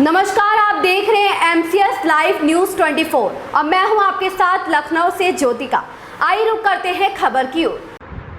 नमस्कार, आप देख रहे हैं एमसीएस लाइव न्यूज 24 और मैं हूं आपके साथ लखनऊ से ज्योतिका। आइए रुक करते हैं खबर की ओर।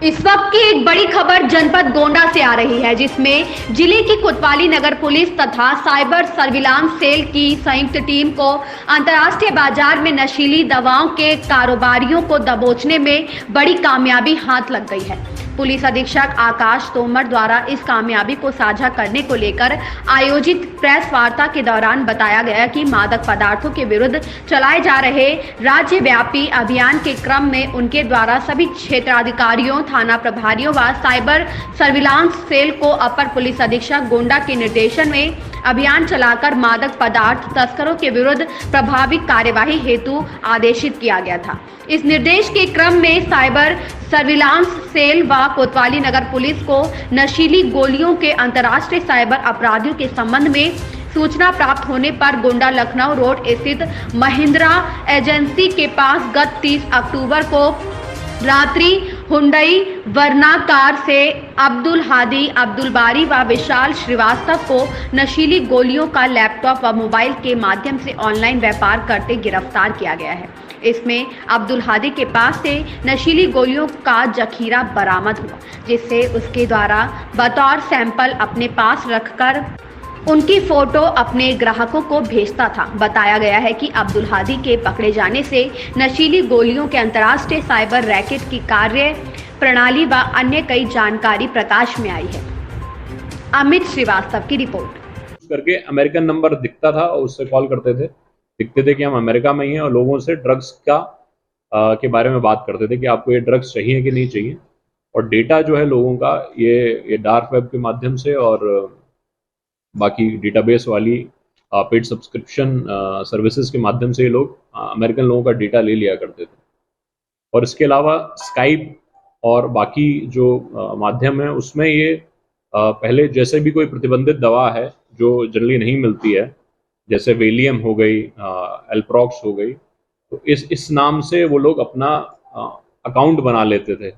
इस वक्त की एक बड़ी खबर जनपद गोंडा से आ रही है, जिसमें जिले की कोतवाली नगर पुलिस तथा साइबर सर्विलांस सेल की संयुक्त टीम को अंतर्राष्ट्रीय बाजार में नशीली दवाओं के कारोबारियों को दबोचने में बड़ी कामयाबी हाथ लग गई है। पुलिस अधीक्षक आकाश तोमर द्वारा इस कामयाबी को साझा करने को लेकर आयोजित प्रेस वार्ता के दौरान बताया गया कि मादक पदार्थों के विरुद्ध चलाए जा रहे राज्यव्यापी अभियान के क्रम में उनके द्वारा सभी क्षेत्राधिकारियों, थाना प्रभारियों व साइबर सर्विलांस सेल को अपर पुलिस अधीक्षक गोंडा के निर्देशन में अभियान चलाकर मादक पदार्थ तस्करों के विरुद्ध प्रभावी कार्यवाही हेतु आदेशित किया गया था। इस निर्देश के क्रम में साइबर सर्विलांस सेल व कोतवाली नगर पुलिस को नशीली गोलियों के अंतर्राष्ट्रीय साइबर अपराधियों के संबंध में सूचना प्राप्त होने पर गोंडा लखनऊ रोड स्थित महिंद्रा एजेंसी के पास गत 30 अक्टूबर को रात्रि हुंडई वर्ना कार से अब्दुल हादी, अब्दुल बारी व विशाल श्रीवास्तव को नशीली गोलियों का लैपटॉप व मोबाइल के माध्यम से ऑनलाइन व्यापार करते गिरफ्तार किया गया है। इसमें अब्दुल हादी के पास से नशीली गोलियों का जखीरा बरामद हुआ, जिससे उसके द्वारा बतौर सैंपल अपने पास रखकर उनकी फोटो अपने ग्राहकों को भेजता था। बताया गया है कि अब्दुल हादी के पकड़े जाने से नशीली गोलियों के अंतर्राष्ट्रीय साइबर रैकेट की कार्य प्रणाली व अन्य कई जानकारी प्रकाश में आई है। अमित श्रीवास्तव की रिपोर्ट। करके अमेरिकन नंबर दिखता था और उससे कॉल करते थे कि हम अमेरिका में ही हैं, और लोगों से ड्रग्स के बारे में बात करते थे कि आपको ये ड्रग्स चाहिए कि नहीं चाहिए। और डेटा जो है लोगों का ये डार्क वेब के माध्यम से और बाकी डेटाबेस वाली पेड सब्सक्रिप्शन सर्विसेज के माध्यम से ये लोग अमेरिकन लोगों का डेटा ले लिया करते थे। और इसके अलावा स्काइप और बाकी जो माध्यम है उसमें ये पहले जैसे भी कोई प्रतिबंधित दवा है जो जनरली नहीं मिलती है, जैसे वेलियम हो गई, एल्प्रॉक्स हो गई, तो इस नाम से वो लोग अपना अकाउंट बना लेते थे।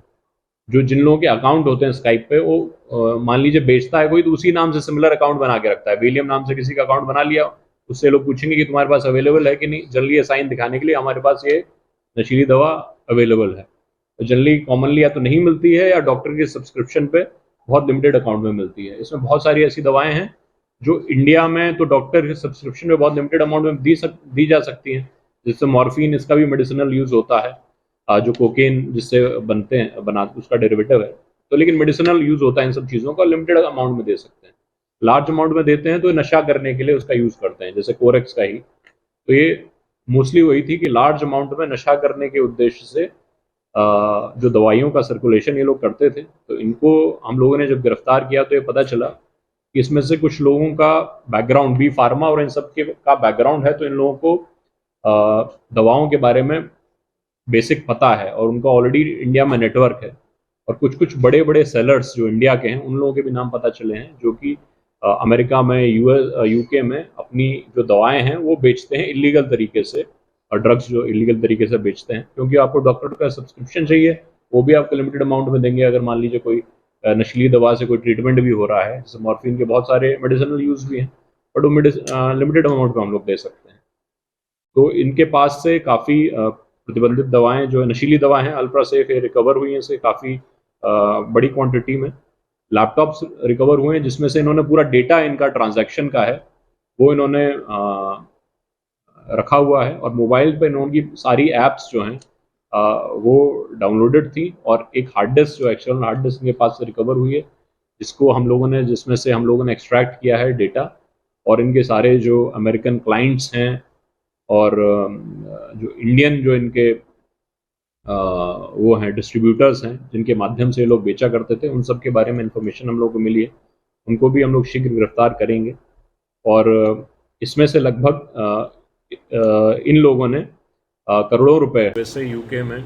जो जिन लोगों के अकाउंट होते हैं स्काइप पे, वो मान लीजिए बेचता है कोई तो उसी नाम से सिमिलर अकाउंट बना के रखता है। वेलियम नाम से किसी का अकाउंट बना लिया, उससे लोग पूछेंगे कि तुम्हारे पास अवेलेबल है कि नहीं, जनरली साइन दिखाने के लिए हमारे पास ये नशीली दवा अवेलेबल है। तो जनरली कॉमनली या तो नहीं मिलती है या डॉक्टर के सब्सक्रिप्शन पे बहुत लिमिटेड अकाउंट में मिलती है। इसमें बहुत सारी ऐसी दवाएं हैं जो इंडिया में तो डॉक्टर के सब्सक्रिप्शन में बहुत लिमिटेड अमाउंट में दी जा सकती हैं, जिससे मॉर्फिन, इसका भी मेडिसिनल यूज होता है, जो कोकेन जिससे उसका डेरिवेटिव है। तो लेकिन मेडिसिनल यूज होता है इन सब चीज़ों का, लिमिटेड अमाउंट में दे सकते हैं। लार्ज अमाउंट में देते हैं तो नशा करने के लिए उसका यूज करते हैं, जैसे कोरेक्स का ही। तो ये मोस्टली वही थी कि लार्ज अमाउंट में नशा करने के उद्देश्य से जो दवाइयों का सर्कुलेशन ये लोग करते थे। तो इनको हम लोगों ने जब गिरफ्तार किया तो ये पता चला कि इसमें से कुछ लोगों का बैकग्राउंड भी फार्मा और इन सब के का बैकग्राउंड है, तो इन लोगों को दवाओं के बारे में बेसिक पता है और उनका ऑलरेडी इंडिया में नेटवर्क है। और कुछ बड़े बड़े सेलर्स जो इंडिया के हैं, उन लोगों के भी नाम पता चले हैं, जो कि अमेरिका में, यूके में अपनी जो दवाएं हैं वो बेचते हैं इलीगल तरीके से, और ड्रग्स जो इलीगल तरीके से बेचते हैं। क्योंकि आपको डॉक्टर का सब्सक्रिप्शन चाहिए, वो भी आपको लिमिटेड अमाउंट में देंगे। अगर मान लीजिए कोई नशीली दवा से कोई ट्रीटमेंट भी हो रहा है, जैसे मॉर्फिन के बहुत सारे मेडिसिनल यूज भी हैं, बट वो लिमिटेड अमाउंट में हम लोग दे सकते हैं। तो इनके पास से काफ़ी प्रतिबंधित दवाएं जो नशीली दवा हैं, अल्ट्रा सेफ, रिकवर हुई हैं से काफ़ी बड़ी क्वांटिटी में। लैपटॉप्स रिकवर हुए हैं जिसमें से इन्होंने पूरा डेटा इनका ट्रांजैक्शन का है वो इन्होंने रखा हुआ है। और मोबाइल पे इन्होंने सारी ऐप्स जो हैं वो डाउनलोडेड थी, और एक हार्ड डिस्क जो एक्सटर्नल हार्ड डिस्क इनके पास से रिकवर हुई है, जिसमें से हम लोगों ने एक्सट्रैक्ट किया है डेटा। और इनके सारे जो अमेरिकन क्लाइंट्स हैं और जो इंडियन जो इनके वो हैं डिस्ट्रीब्यूटर्स हैं, जिनके माध्यम से ये लोग बेचा करते थे, उन सब के बारे में इंफॉर्मेशन हम लोग को मिली है। उनको भी हम लोग शीघ्र गिरफ्तार करेंगे। और इसमें से लगभग इन लोगों ने करोड़ों रुपए, वैसे यूके में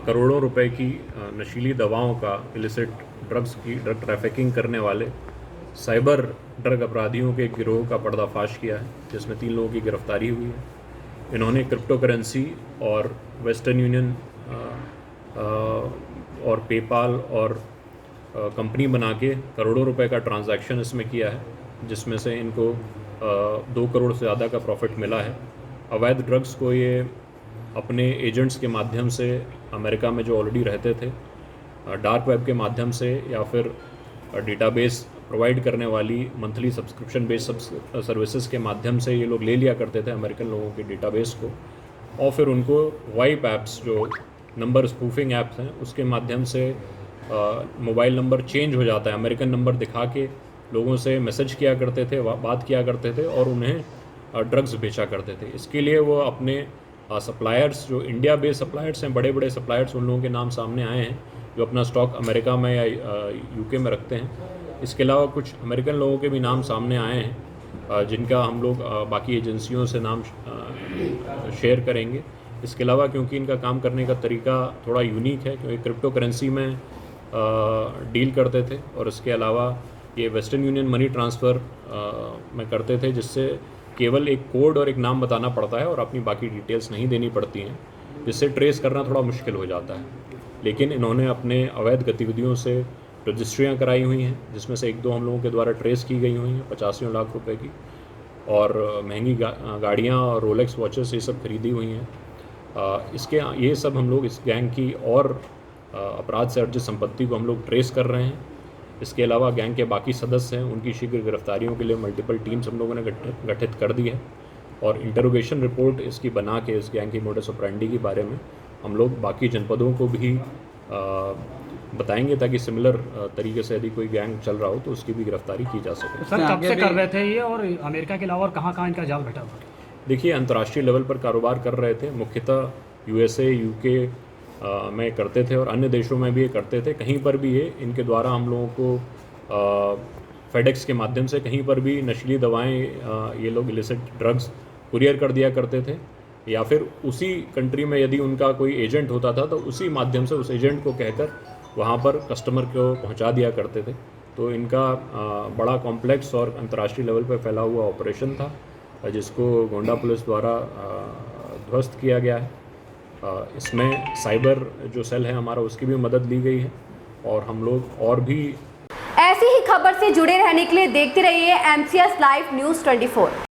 करोड़ों रुपए की नशीली दवाओं का, इलिसिट ड्रग्स की ड्रग ट्रैफिकिंग करने वाले साइबर ड्रग अपराधियों के गिरोह का पर्दाफाश किया है, जिसमें 3 लोगों की गिरफ्तारी हुई है। इन्होंने क्रिप्टो करेंसी और वेस्टर्न यूनियन और पेपाल और कंपनी बना के करोड़ों रुपए का ट्रांजैक्शन इसमें किया है। जिसमें से इनको 2 करोड़ से ज़्यादा का प्रॉफिट मिला है। अवैध ड्रग्स को ये अपने एजेंट्स के माध्यम से अमेरिका में जो ऑलरेडी रहते थे, डार्क वेब के माध्यम से या फिर डेटाबेस प्रोवाइड करने वाली मंथली सब्सक्रिप्शन बेस्ड सर्विसेज के माध्यम से ये लोग ले लिया करते थे अमेरिकन लोगों के डेटाबेस को, और फिर उनको वाइप ऐप्स जो नंबर स्पूफिंग ऐप्स हैं उसके माध्यम से मोबाइल नंबर चेंज हो जाता है, अमेरिकन नंबर दिखा के लोगों से मैसेज किया करते थे, बात किया करते थे और उन्हें ड्रग्स बेचा करते थे। इसके लिए वो अपने सप्लायर्स जो इंडिया बेस्ड सप्लायर्स हैं, बड़े बड़े सप्लायर्स, उन लोगों के नाम सामने आए हैं जो अपना स्टॉक अमेरिका में या यूके में रखते हैं। इसके अलावा कुछ अमेरिकन लोगों के भी नाम सामने आए हैं जिनका हम लोग बाकी एजेंसियों से नाम शेयर करेंगे। इसके अलावा क्योंकि इनका काम करने का तरीका थोड़ा यूनिक है, क्योंकि क्रिप्टो करेंसी में डील करते थे और इसके अलावा ये वेस्टर्न यूनियन मनी ट्रांसफ़र में करते थे, जिससे केवल एक कोड और एक नाम बताना पड़ता है और अपनी बाकी डिटेल्स नहीं देनी पड़ती हैं, जिससे ट्रेस करना थोड़ा मुश्किल हो जाता है। लेकिन इन्होंने अपने अवैध गतिविधियों से रजिस्ट्रियाँ कराई हुई हैं, जिसमें से 1-2 हम लोगों के द्वारा ट्रेस की गई हुई हैं 85 लाख रुपए की, और महंगी गाड़ियाँ और रोलेक्स वॉचेस ये सब खरीदी हुई हैं। ये सब हम लोग इस गैंग की और अपराध से अर्जित संपत्ति को हम लोग ट्रेस कर रहे हैं। इसके अलावा गैंग के बाकी सदस्य हैं, उनकी शीघ्र गिरफ्तारियों के लिए मल्टीपल टीम्स हम लोगों ने गठित कर दी है और इंटरोगेशन रिपोर्ट इसकी बना के इस गैंग की मोडस ऑपरेंडी के बारे में हम लोग बाकी जनपदों को भी बताएंगे, ताकि सिमिलर तरीके से यदि कोई गैंग चल रहा हो तो उसकी भी गिरफ्तारी की जा सके। सर कब से कर रहे थे ये, और अमेरिका के अलावा और कहाँ इनका जाल बैठा हुआ? देखिए, अंतर्राष्ट्रीय लेवल पर कारोबार कर रहे थे, मुख्यतः यूएसए, यूके में करते थे और अन्य देशों में भी ये करते थे। कहीं पर भी ये इनके द्वारा हम लोगों को फेडेक्स के माध्यम से कहीं पर भी नशीली दवाएं ये लोग इलिसिट ड्रग्स कुरियर कर दिया करते थे, या फिर उसी कंट्री में यदि उनका कोई एजेंट होता था तो उसी माध्यम से उस एजेंट को कहकर वहाँ पर कस्टमर को पहुँचा दिया करते थे। तो इनका बड़ा कॉम्प्लेक्स और अंतर्राष्ट्रीय लेवल पर फैला हुआ ऑपरेशन था, जिसको गोंडा पुलिस द्वारा ध्वस्त किया गया है। इसमें साइबर जो सेल है हमारा, उसकी भी मदद ली गई है और हम लोग और भी ऐसी ही खबर से जुड़े रहने के लिए देखते रहिए MCS लाइव न्यूज़ 24।